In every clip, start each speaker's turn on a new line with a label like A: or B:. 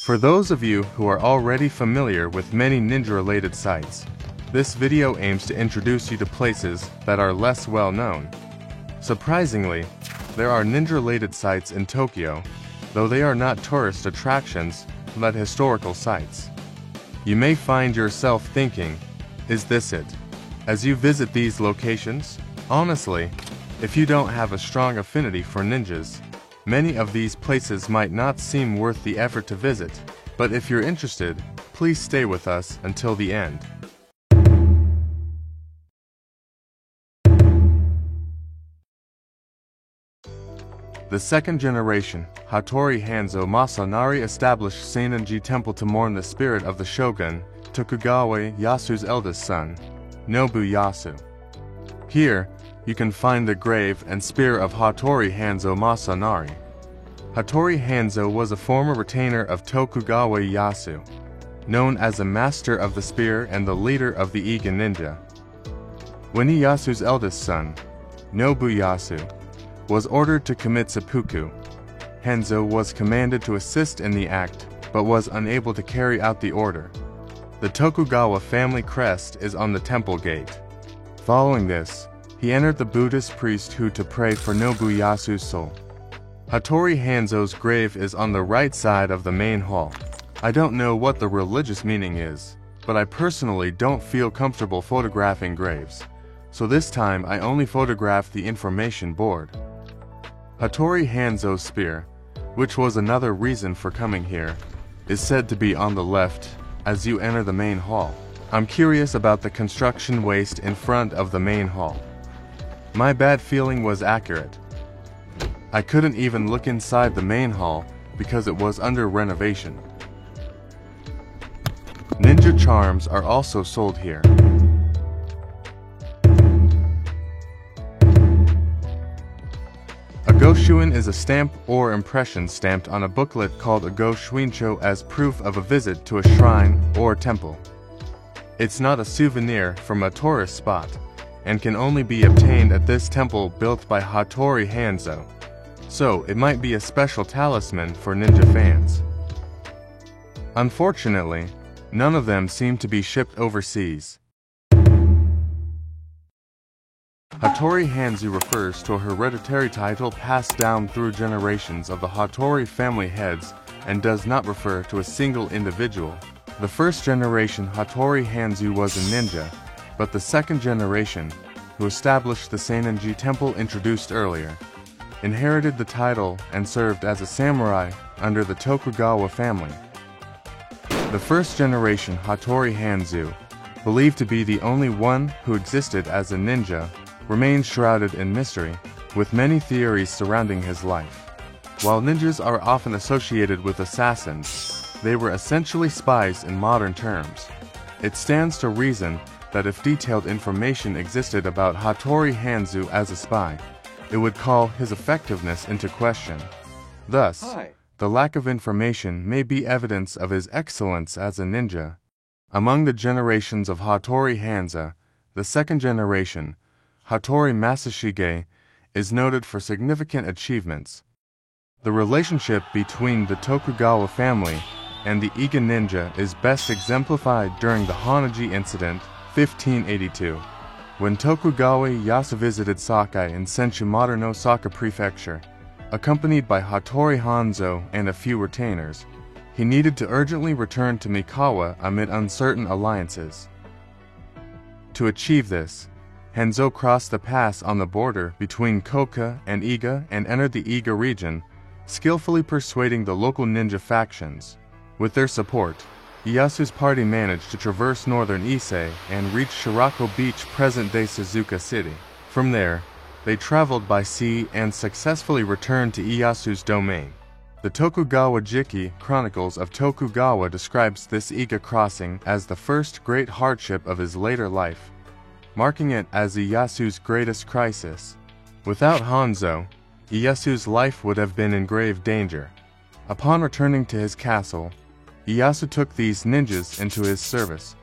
A: For those of you who are already familiar with many ninja-related sites, this video aims to introduce you to places that are less well known. Surprisingly, there are ninja-related sites in Tokyo, though they are not tourist attractions, but historical sites. You may find yourself thinking, is this it? As you visit these locations, honestly, if you don't have a strong affinity for ninjas, many of these places might not seem worth the effort to visit, but if you're interested, please stay with us until the end. The second generation, Hattori Hanzo Masanari, established Seininji Temple to mourn the spirit of the shogun, Tokugawa Iyasu's eldest son, Nobuyasu. Here, you can find the grave and spear of Hattori Hanzo Masanari. Hattori Hanzo was a former retainer of Tokugawa Ieyasu, known as a master of the spear and the leader of the Iga Ninja. When Iyasu's eldest son, Nobuyasu, was ordered to commit seppuku, Hanzo was commanded to assist in the act, but was unable to carry out the order. The Tokugawa family crest is on the temple gate. Following this, he entered the Buddhist priesthood to pray for Nobuyasu's soul. Hattori Hanzo's grave is on the right side of the main hall. I don't know what the religious meaning is, but I personally don't feel comfortable photographing graves, so this time I only photographed the information board. Hattori Hanzo's spear, which was another reason for coming here, is said to be on the left as you enter the main hall. I'm curious about the construction waste in front of the main hall. My bad feeling was accurate. I couldn't even look inside the main hall because it was under renovation. Ninja charms are also sold here. A goshuin is a stamp or impression stamped on a booklet called a goshuincho as proof of a visit to a shrine or temple. It's not a souvenir from a tourist spot, and can only be obtained at this temple built by Hattori Hanzo, so it might be a special talisman for ninja fans. Unfortunately, none of them seem to be shipped overseas. Hattori Hanzo refers to a hereditary title passed down through generations of the Hattori family heads and does not refer to a single individual. The first generation Hattori Hanzo was a ninja, but the second generation, who established the Seininji Temple introduced earlier, inherited the title and served as a samurai under the Tokugawa family. The first generation Hattori Hanzo, believed to be the only one who existed as a ninja, remains shrouded in mystery, with many theories surrounding his life. While ninjas are often associated with assassins, they were essentially spies in modern terms. It stands to reason that if detailed information existed about Hattori Hanzo as a spy, it would call his effectiveness into question. Thus, the lack of information may be evidence of his excellence as a ninja. Among the generations of Hattori Hanzo, the second generation, Hattori Masashige, is noted for significant achievements. The relationship between the Tokugawa family and the Iga Ninja is best exemplified during the Honniji incident, 1582, when Tokugawa Ieyasu visited Sakai in Senshi no Saka Prefecture. Accompanied by Hattori Hanzo and a few retainers, he needed to urgently return to Mikawa amid uncertain alliances. To achieve this, Hanzo crossed the pass on the border between Koka and Iga and entered the Iga region, skillfully persuading the local ninja factions. With their support, Ieyasu's party managed to traverse northern Ise and reach Shirako Beach, present-day Suzuka City. From there, they traveled by sea and successfully returned to Ieyasu's domain. The Tokugawa Jiki Chronicles of Tokugawa describes this Iga crossing as the first great hardship of his later life, marking it as Ieyasu's greatest crisis. Without Hanzo, Ieyasu's life would have been in grave danger. Upon returning to his castle, Ieyasu took these ninjas into his service,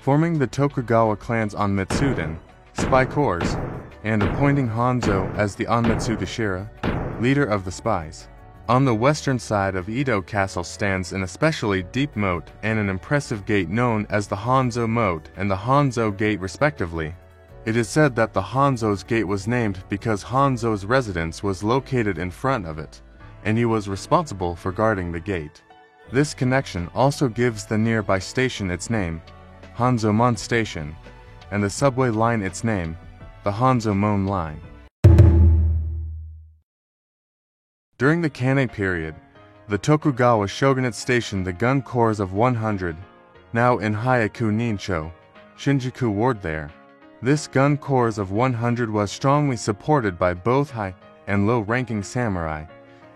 A: forming the Tokugawa clans on Mitsuden, spy corps, and appointing Hanzo as the Onmatsu Gashira, leader of the spies. On the western side of Edo Castle stands an especially deep moat and an impressive gate known as the Hanzo Moat and the Hanzo Gate respectively. It is said that the Hanzo's Gate was named because Hanzo's residence was located in front of it, and he was responsible for guarding the gate. This connection also gives the nearby station its name, Hanzomon Station, and the subway line its name, the Hanzomon Line. During the Kane period, the Tokugawa shogunate stationed the gun corps of 100, now in Hyaku Nincho, Shinjuku Ward there. This gun corps of 100 was strongly supported by both high and low-ranking samurai,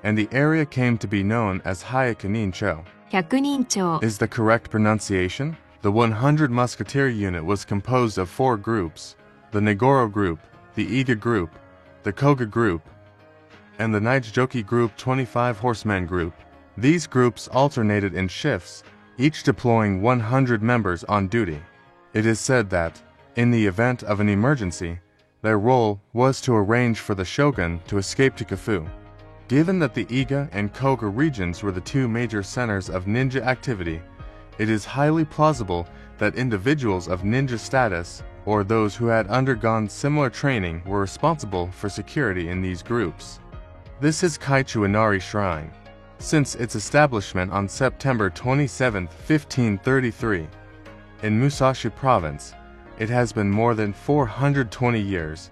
A: and the area came to be known as Hyaku Nincho.
B: 百人町
A: Is the correct pronunciation? The 100 musketeer unit was composed of 4 groups: the Negoro group, the Iga group, the Koga group, and the Nijijoki group 25 horsemen group. These groups alternated in shifts, each deploying 100 members on duty. It is said that, in the event of an emergency, their role was to arrange for the shogun to escape to Kafue. Given that the Iga and Koga regions were the 2 major centers of ninja activity, it is highly plausible that individuals of ninja status, or those who had undergone similar training, were responsible for security in these groups. This is Kaichu Inari Shrine. Since its establishment on September 27, 1533, in Musashi Province, it has been more than 420 years,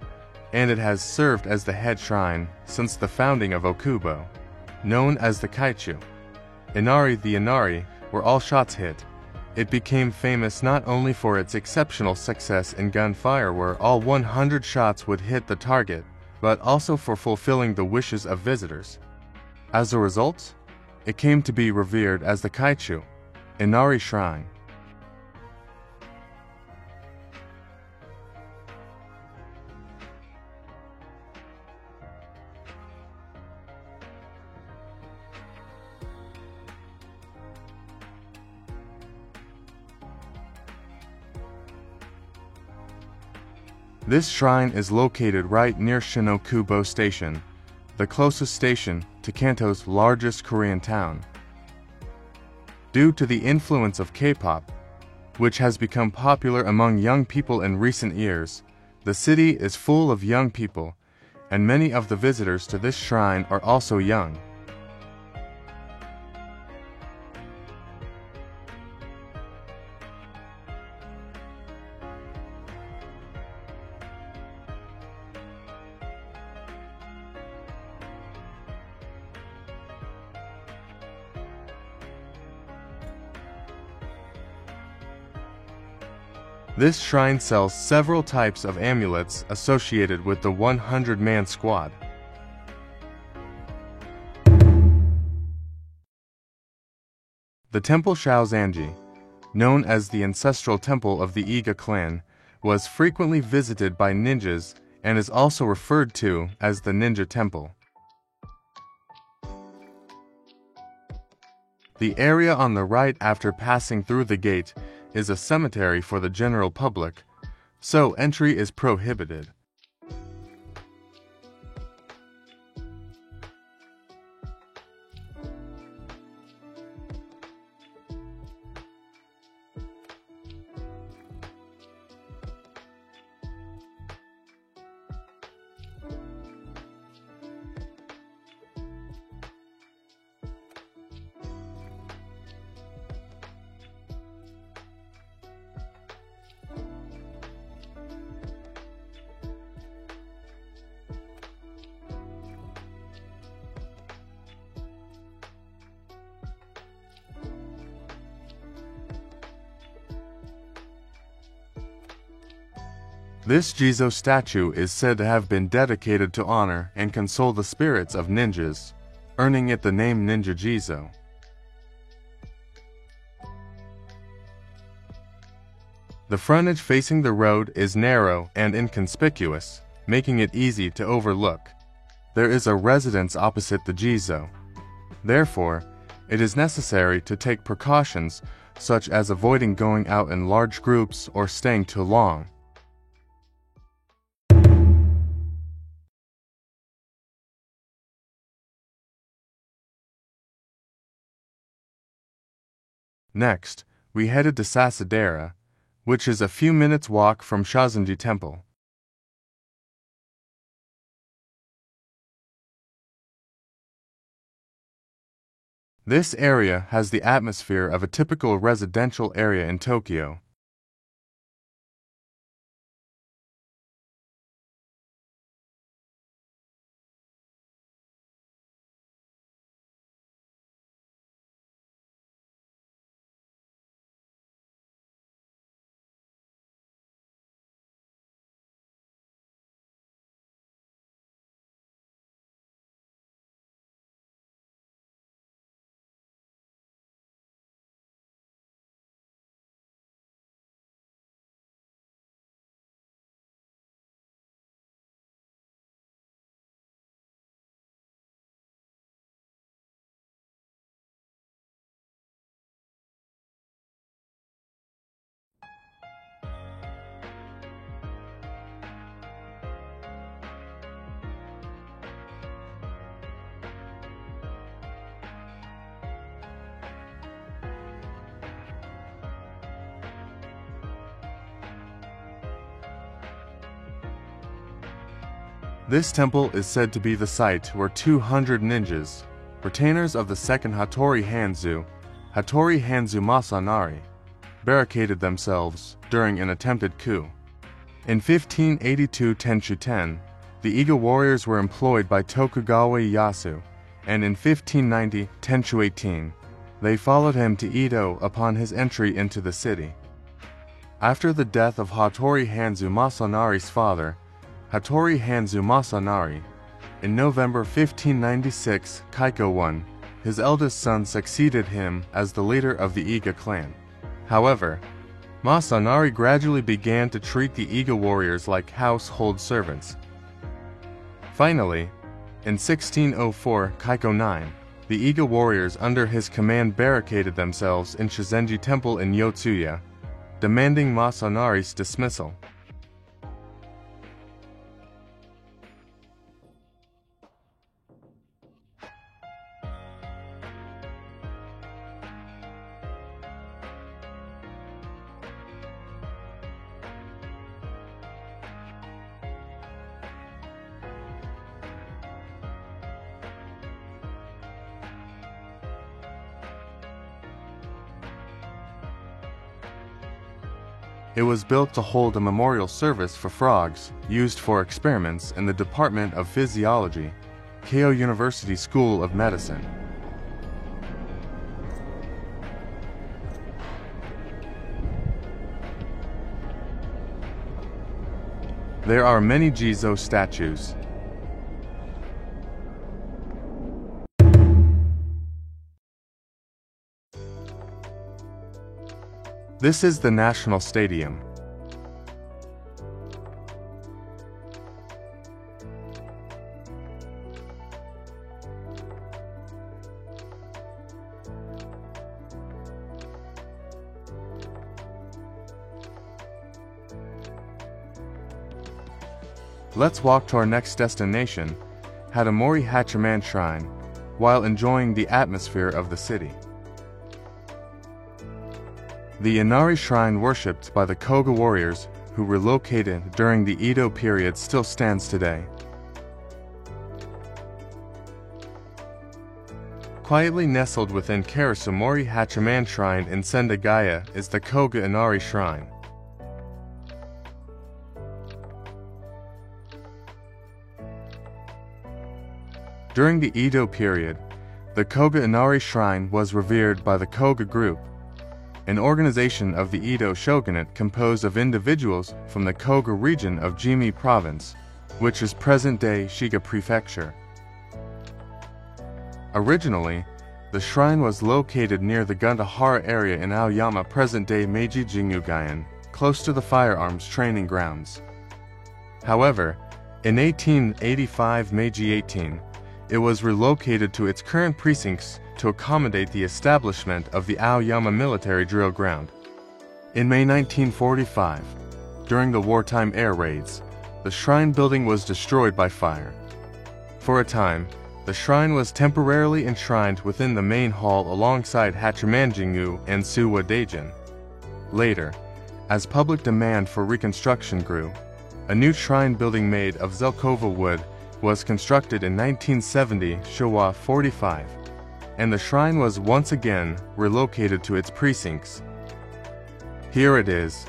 A: and it has served as the head shrine since the founding of Okubo, known as the Kaichu. Inari the Inari, where all shots hit. It became famous not only for its exceptional success in gunfire where all 100 shots would hit the target, but also for fulfilling the wishes of visitors. As a result, it came to be revered as the Kaichu, Inari Shrine. This shrine is located right near Shinokubo Station, the closest station to Kanto's largest Korean town. Due to the influence of K-pop, which has become popular among young people in recent years, the city is full of young people, and many of the visitors to this shrine are also young. This shrine sells several types of amulets associated with the 100-man squad. The Temple Shaozanji, known as the ancestral temple of the Iga clan, was frequently visited by ninjas and is also referred to as the Ninja Temple. The area on the right after passing through the gate is a cemetery for the general public, so entry is prohibited. This Jizo statue is said to have been dedicated to honor and console the spirits of ninjas, earning it the name Ninja Jizo. The frontage facing the road is narrow and inconspicuous, making it easy to overlook. There is a residence opposite the Jizo. Therefore, it is necessary to take precautions such as avoiding going out in large groups or staying too long. Next, we headed to Sasadera, which is a few minutes walk from Shazenji Temple. This area has the atmosphere of a typical residential area in Tokyo. This temple is said to be the site where 200 ninjas, retainers of the second Hattori Hanzo Masanari, barricaded themselves during an attempted coup. In 1582 Tenshuten, the Iga warriors were employed by Tokugawa Ieyasu, and in 1590 Tenshu 18, they followed him to Edo upon his entry into the city. After the death of Hattori Hanzo Masanari's father, Hattori Hanzo Masanari, in November 1596, Kaiko I, his eldest son, succeeded him as the leader of the Iga clan. However, Masanari gradually began to treat the Iga warriors like household servants. Finally, in 1604 Kaiko IX, the Iga warriors under his command barricaded themselves in Shizenji Temple in Yotsuya, demanding Masanari's dismissal. It was built to hold a memorial service for frogs used for experiments in the Department of Physiology, Keio University School of Medicine. There are many Jizo statues. This is the National Stadium. Let's walk to our next destination, Hadamori Hachiman Shrine, while enjoying the atmosphere of the city. The Inari Shrine worshipped by the Koga warriors who were located during the Edo period still stands today. Quietly nestled within Karasumori Hachiman Shrine in Sendagaya is the Koga Inari Shrine. During the Edo period, the Koga Inari Shrine was revered by the Koga Group, an organization of the Edo shogunate composed of individuals from the Koga region of Jimi Province, which is present-day Shiga Prefecture. Originally, the shrine was located near the Gundahara area in Aoyama, present-day Meiji Jingugayan, close to the firearms training grounds. However, in 1885 Meiji 18, it was relocated to its current precincts to accommodate the establishment of the Aoyama military drill ground. In May 1945, during the wartime air raids, the shrine building was destroyed by fire. For a time, The shrine was temporarily enshrined within the main hall alongside Hachimanjingu and Suwa Daijin. Later, as public demand for reconstruction grew, a new shrine building made of Zelkova wood was constructed in 1970, Showa 45, and the shrine was once again relocated to its precincts. Here it is.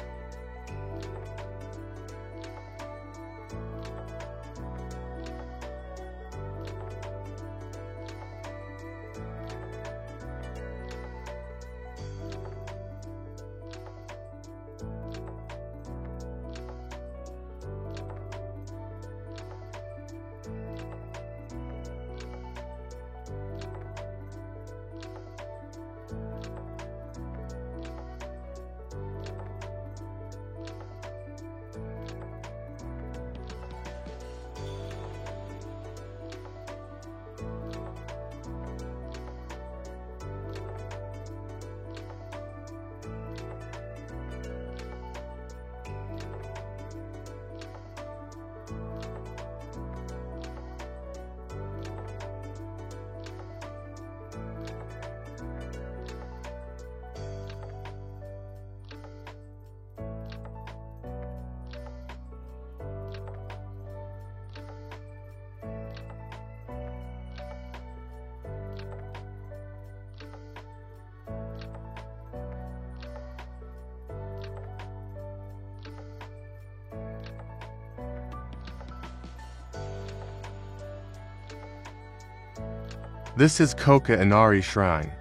A: This is Koka Inari Shrine.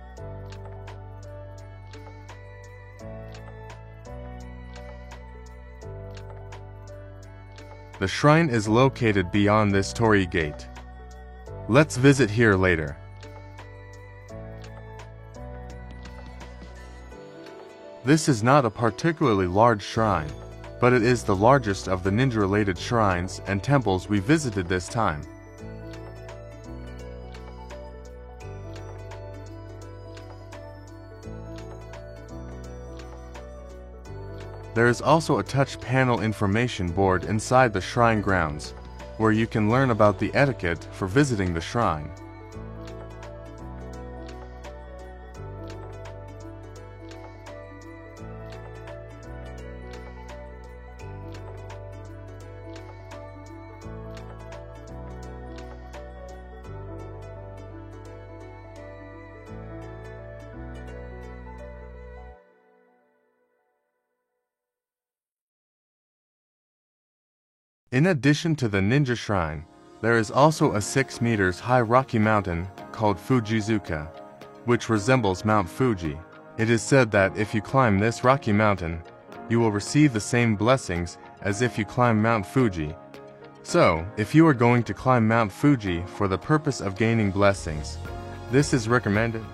A: The shrine is located beyond this torii gate. Let's visit here later. This is not a particularly large shrine, but it is the largest of the ninja-related shrines and temples we visited this time. There is also a touch panel information board inside the shrine grounds, where you can learn about the etiquette for visiting the shrine. In addition to the ninja shrine, there is also a 6 meters high rocky mountain called Fujizuka, which resembles Mount Fuji. It is said that if you climb this rocky mountain, you will receive the same blessings as if you climb Mount Fuji. So, if you are going to climb Mount Fuji for the purpose of gaining blessings, this is recommended.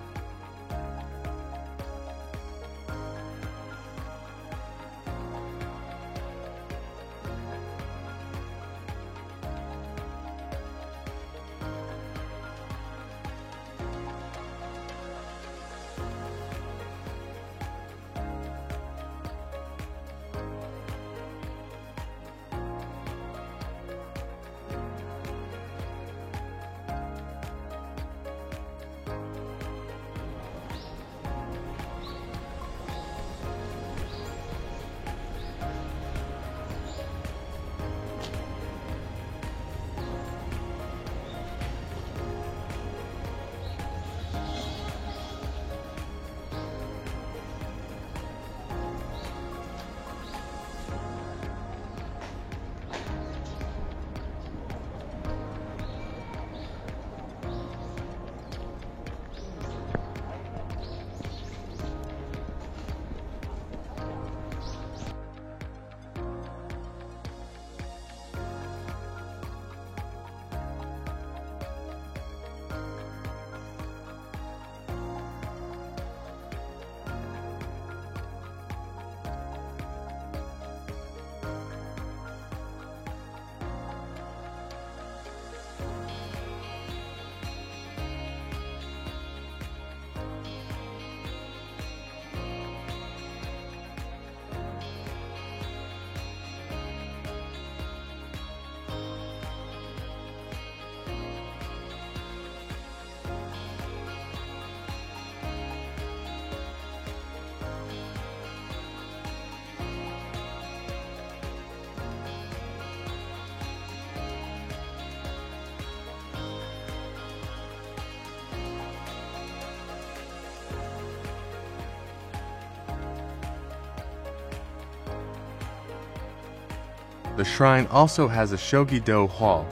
A: The shrine also has a Shogi-do hall,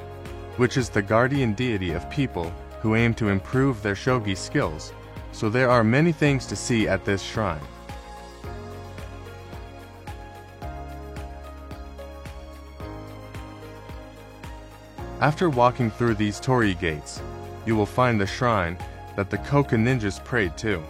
A: which is the guardian deity of people who aim to improve their shogi skills, so there are many things to see at this shrine. After walking through these torii gates, you will find the shrine that the Koka ninjas prayed to.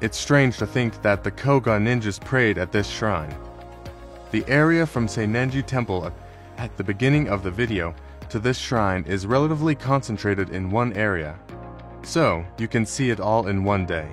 A: It's strange to think that the Koga ninjas prayed at this shrine. The area from Seinenji Temple at the beginning of the video to this shrine is relatively concentrated in one area, so you can see it all in one day.